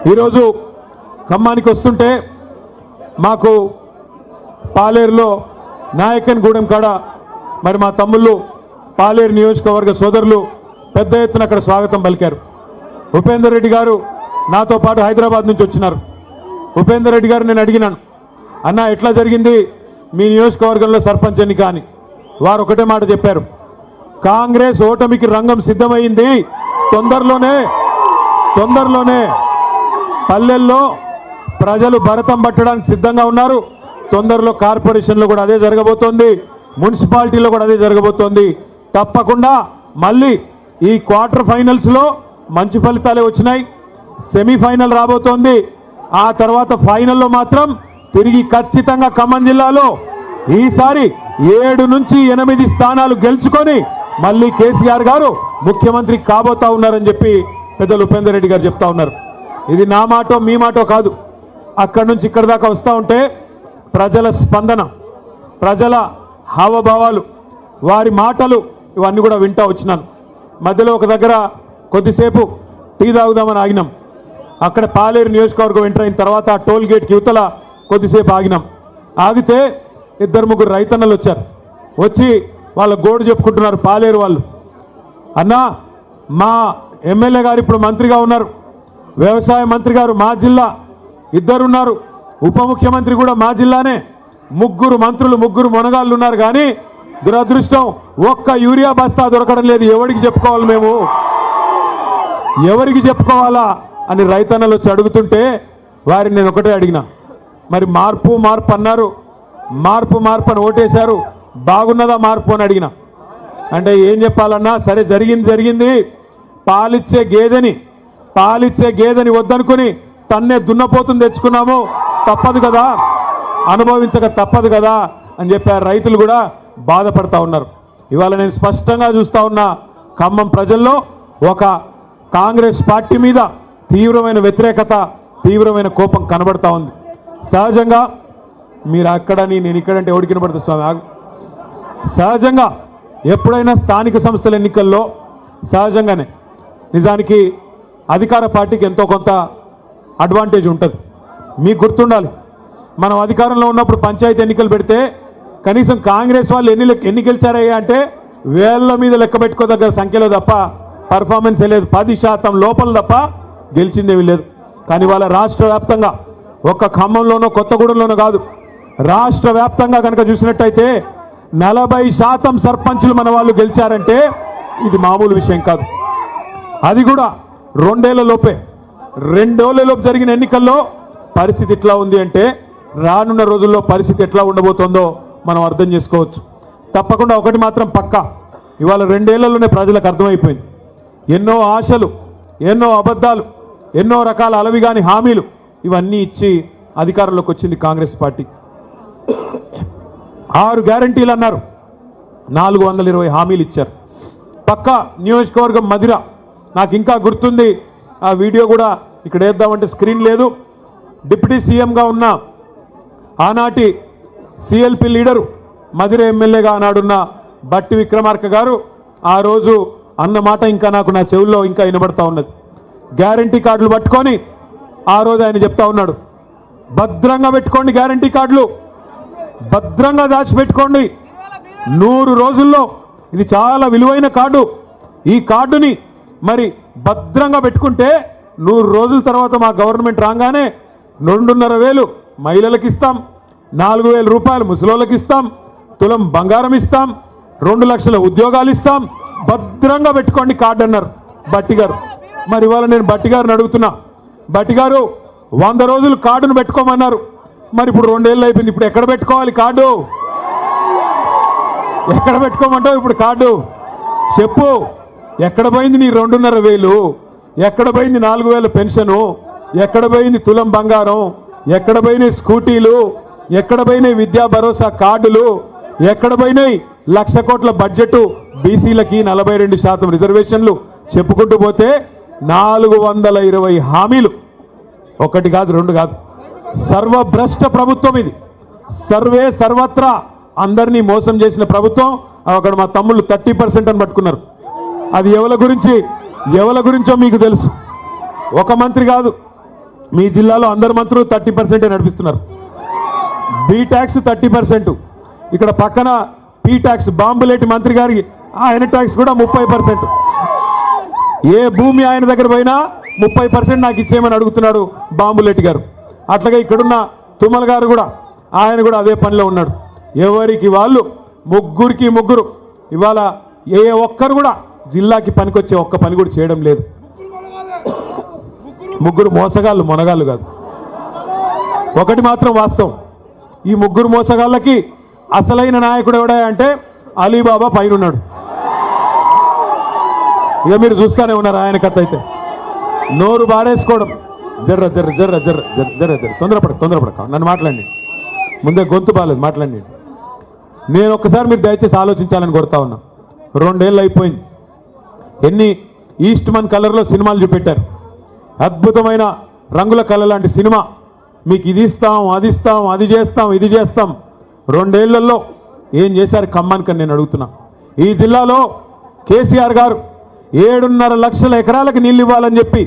ఈరోజు ఖమ్మానికి వస్తుంటే మాకు పాలేరులో నాయకన్ గూడెం కాడ మరి మా తమ్ముళ్ళు పాలేరు నియోజకవర్గ సోదరులు పెద్ద ఎత్తున అక్కడ స్వాగతం పలికారు. ఉపేందర్ రెడ్డి గారు నాతో పాటు హైదరాబాద్ నుంచి వచ్చినారు. ఉపేందర్ రెడ్డి గారు నేను అడిగినాను, అన్న ఎట్లా జరిగింది మీ నియోజకవర్గంలో సర్పంచ్ ఎన్నిక అని. వారు ఒకటే మాట చెప్పారు, కాంగ్రెస్ ఓటమికి రంగం సిద్ధమైంది, తొందరలోనే పల్లెల్లో ప్రజలు భరతం పట్టడానికి సిద్ధంగా ఉన్నారు. తొందరలో కార్పొరేషన్లో కూడా అదే జరగబోతోంది, మున్సిపాలిటీలో కూడా అదే జరగబోతోంది. తప్పకుండా మళ్ళీ ఈ క్వార్టర్ ఫైనల్స్లో మంచి ఫలితాలే వచ్చినాయి. సెమీఫైనల్ రాబోతోంది. ఆ తర్వాత ఫైనల్లో మాత్రం తిరిగి ఖచ్చితంగా ఖమ్మం జిల్లాలో ఈసారి 7 నుంచి 8 స్థానాలు గెలుచుకొని మళ్ళీ కేసీఆర్ గారు ముఖ్యమంత్రి కాబోతా ఉన్నారని చెప్పి పెద్దలు ఉపేందర్ రెడ్డి గారు చెప్తా ఉన్నారు. ఇది నా మాటో మీ మాటో కాదు. అక్కడి నుంచి ఇక్కడి దాకా వస్తూ ఉంటే ప్రజల స్పందన, ప్రజల హావభావాలు, వారి మాటలు ఇవన్నీ కూడా వింటూ వచ్చినాను. మధ్యలో ఒక దగ్గర కొద్దిసేపు టీ తాగుదామని ఆగినాం. అక్కడ పాలేరు నియోజకవర్గం ఎంటర్ అయిన తర్వాత టోల్ గేట్కి యువతల కొద్దిసేపు ఆగినాం. ఆగితే 2-3 రైతన్నలు వచ్చారు. వచ్చి వాళ్ళ గోడు చెప్పుకుంటున్నారు పాలేరు వాళ్ళు. అన్నా, మా ఎమ్మెల్యే గారు ఇప్పుడు మంత్రిగా ఉన్నారు, వ్యవసాయ మంత్రి గారు మా జిల్లా, 2 ఉన్నారు, ఉప ముఖ్యమంత్రి కూడా మా జిల్లానే, 3 మంత్రులు 3 మొనగాళ్ళు ఉన్నారు. కానీ దురదృష్టం ఒక్క యూరియా బస్తా దొరకడం లేదు. ఎవరికి చెప్పుకోవాలి, మేము ఎవరికి చెప్పుకోవాలా అని రైతన్నలు వచ్చి అడుగుతుంటే వారిని నేను ఒకటే అడిగిన, మరి మార్పు అన్నారు, మార్పు అని ఓటేశారు, బాగున్నదా మార్పు అని అడిగిన. అంటే ఏం చెప్పాలన్నా, సరే జరిగింది, పాలిచ్చే గేదెని వద్దనుకుని తన్నే దున్నపోతుని తెచ్చుకున్నాము, తప్పదు కదా, అనుభవించక తప్పదు కదా అని చెప్పారు. రైతులు కూడా బాధపడతా ఉన్నారు. ఇవాళ నేను స్పష్టంగా చూస్తా ఉన్నా, ఖమ్మం ప్రజల్లో ఒక కాంగ్రెస్ పార్టీ మీద తీవ్రమైన వ్యతిరేకత, తీవ్రమైన కోపం కనబడతా ఉంది. సహజంగా మీరు అక్కడని నేను ఇక్కడంటే ఎవరికి కనబడుతుంది స్వామి, సహజంగా ఎప్పుడైనా స్థానిక సంస్థల ఎన్నికల్లో సహజంగానే నిజానికి అధికార పార్టీకి ఎంతో కొంత అడ్వాంటేజ్ ఉంటుంది. మీకు గుర్తుండాలి, మనం అధికారంలో ఉన్నప్పుడు పంచాయతీ ఎన్నికలు పెడితే కనీసం కాంగ్రెస్ వాళ్ళు ఎన్ని గెలిచారయ్యా అంటే వేళ్ల మీద లెక్క పెట్టుకోదగ్గ సంఖ్యలో తప్ప పర్ఫార్మెన్స్ లేదు. 10% లోపల తప్ప గెలిచిందేమీ లేదు. కానీ వాళ్ళ రాష్ట్ర వ్యాప్తంగా, ఒక్క ఖమ్మంలోనో కొత్తగూడెంలోనో కాదు, రాష్ట్ర వ్యాప్తంగా కనుక చూసినట్టయితే 40% సర్పంచులు మన వాళ్ళు గెలిచారంటే ఇది మామూలు విషయం కాదు. అది కూడా 2 ఏళ్లలోపే, 2 ఏళ్లలోపు జరిగిన ఎన్నికల్లో పరిస్థితి ఎట్లా ఉంది అంటే రానున్న రోజుల్లో పరిస్థితి ఎట్లా ఉండబోతోందో మనం అర్థం చేసుకోవచ్చు. తప్పకుండా ఒకటి మాత్రం పక్కా, ఇవాళ 2 ఏళ్లలోనే ప్రజలకు అర్థమైపోయింది. ఎన్నో ఆశలు, ఎన్నో అబద్ధాలు, ఎన్నో రకాల అలవిగాని హామీలు ఇవన్నీ ఇచ్చి అధికారంలోకి వచ్చింది కాంగ్రెస్ పార్టీ. 6 గ్యారంటీలు అన్నారు, 420 హామీలు ఇచ్చారు. పక్క నియోజకవర్గం మధిర, నాకు ఇంకా గుర్తుంది, ఆ వీడియో కూడా ఇక్కడ వేద్దామంటే స్క్రీన్ లేదు. డిప్యూటీ సీఎంగా ఉన్న ఆనాటి సిఎల్పి లీడరు, మధిర ఎమ్మెల్యేగా ఆనాడున్న బట్టి విక్రమార్క గారు ఆ రోజు అన్న మాట ఇంకా నాకు నా చెవుల్లో ఇంకా వినబడతా ఉన్నది. గ్యారంటీ కార్డులు పట్టుకొని ఆ రోజు ఆయన చెప్తా ఉన్నాడు, భద్రంగా పెట్టుకోండి, గ్యారంటీ కార్డులు భద్రంగా దాచిపెట్టుకోండి, 100 రోజుల్లో, ఇది చాలా విలువైన కార్డు, ఈ కార్డుని మరి భద్రంగా పెట్టుకుంటే 100 రోజుల తర్వాత మా గవర్నమెంట్ రాగానే 2,500 మహిళలకు ఇస్తాం, 4,000 రూపాయలు ముసలోళ్ళకి ఇస్తాం, తులం బంగారం ఇస్తాం, 2 లక్షల ఉద్యోగాలు ఇస్తాం, భద్రంగా పెట్టుకోండి కార్డు అన్నారు బట్టి గారు. మరి ఇవాళ నేను బట్టి గారిని అడుగుతున్నా, బట్టి గారు 100 రోజులు కార్డును పెట్టుకోమన్నారు, మరి ఇప్పుడు 2 ఏళ్ళు అయిపోయింది, ఇప్పుడు ఎక్కడ పెట్టుకోవాలి కార్డు, ఎక్కడ పెట్టుకోమంటావు ఇప్పుడు కార్డు చెప్పు. ఎక్కడ పోయింది నీ 2,500, ఎక్కడ పోయింది 4,000 పెన్షను, ఎక్కడ పోయింది తులం బంగారం, ఎక్కడ పోయినాయి స్కూటీలు, ఎక్కడ పోయినాయి విద్యా భరోసా కార్డులు, ఎక్కడ పోయినాయి 1,00,000 కోట్ల బడ్జెట్, బీసీలకి 42% రిజర్వేషన్లు, చెప్పుకుంటూ పోతే 420 హామీలు, 1 కాదు 2 కాదు. సర్వభ్రష్ట ప్రభుత్వం ఇది, సర్వత్రా అందరినీ మోసం చేసిన ప్రభుత్వం. అక్కడ మా తమ్ముళ్ళు 30% అని పట్టుకున్నారు. అది ఎవరి గురించో మీకు తెలుసు. ఒక మంత్రి కాదు, మీ జిల్లాలో అందరు మంత్రులు 30% నడిపిస్తున్నారు. Be tax 30%. ఇక్కడ పక్కన పీ ట్యాక్స్ బాంబులేటి మంత్రి గారి ఆయన ట్యాక్స్ కూడా 30%. ఏ భూమి ఆయన దగ్గర పోయినా 30% నాకు ఇచ్చేయమని అడుగుతున్నాడు బాంబులేటి గారు. అట్లాగే ఇక్కడున్న తుమ్మల గారు కూడా ఆయన కూడా అదే పనిలో ఉన్నాడు. ఎవరికి వాళ్ళు ముగ్గురు ఇవాళ ఏ ఒక్కరు కూడా జిల్లాకి పనికొచ్చే ఒక్క పని కూడా చేయడం లేదు. ముగ్గురు మోసగాళ్ళు మొనగాళ్ళు కాదు. ఒకటి మాత్రం వాస్తవం, ఈ ముగ్గురు మోసగాళ్ళకి అసలైన నాయకుడు ఎవడా అంటే అలీబాబా పైన ఉన్నాడు. ఇక మీరు చూస్తూనే ఉన్నారు ఆయన కథ. అయితే నోరు బారేసుకోవడం, జర్ర జర్ర జర్ర జర్ర జర్ర జర్ర జర్ర తొందరపడక నన్ను మాట్లాడండి, ముందే గొంతు బాలేదు మాట్లాడండి. నేను ఒక్కసారి మీరు దయచేసి ఆలోచించాలని కోరుతా ఉన్నా. 2 ఏళ్ళు అయిపోయింది. ఎన్ని ఈస్ట్ మన్ కలర్లో సినిమాలు చూపెట్టారు. అద్భుతమైన రంగుల కళ లాంటి సినిమా. మీకు ఇది ఇస్తాం, అది ఇస్తాం, అది చేస్తాం, ఇది చేస్తాం. 2 ఏళ్లలో ఏం చేశారు ఖమ్మానికి నేను అడుగుతున్నా. ఈ జిల్లాలో కేసీఆర్ గారు 7.5 లక్షల ఎకరాలకు నీళ్ళు ఇవ్వాలని చెప్పి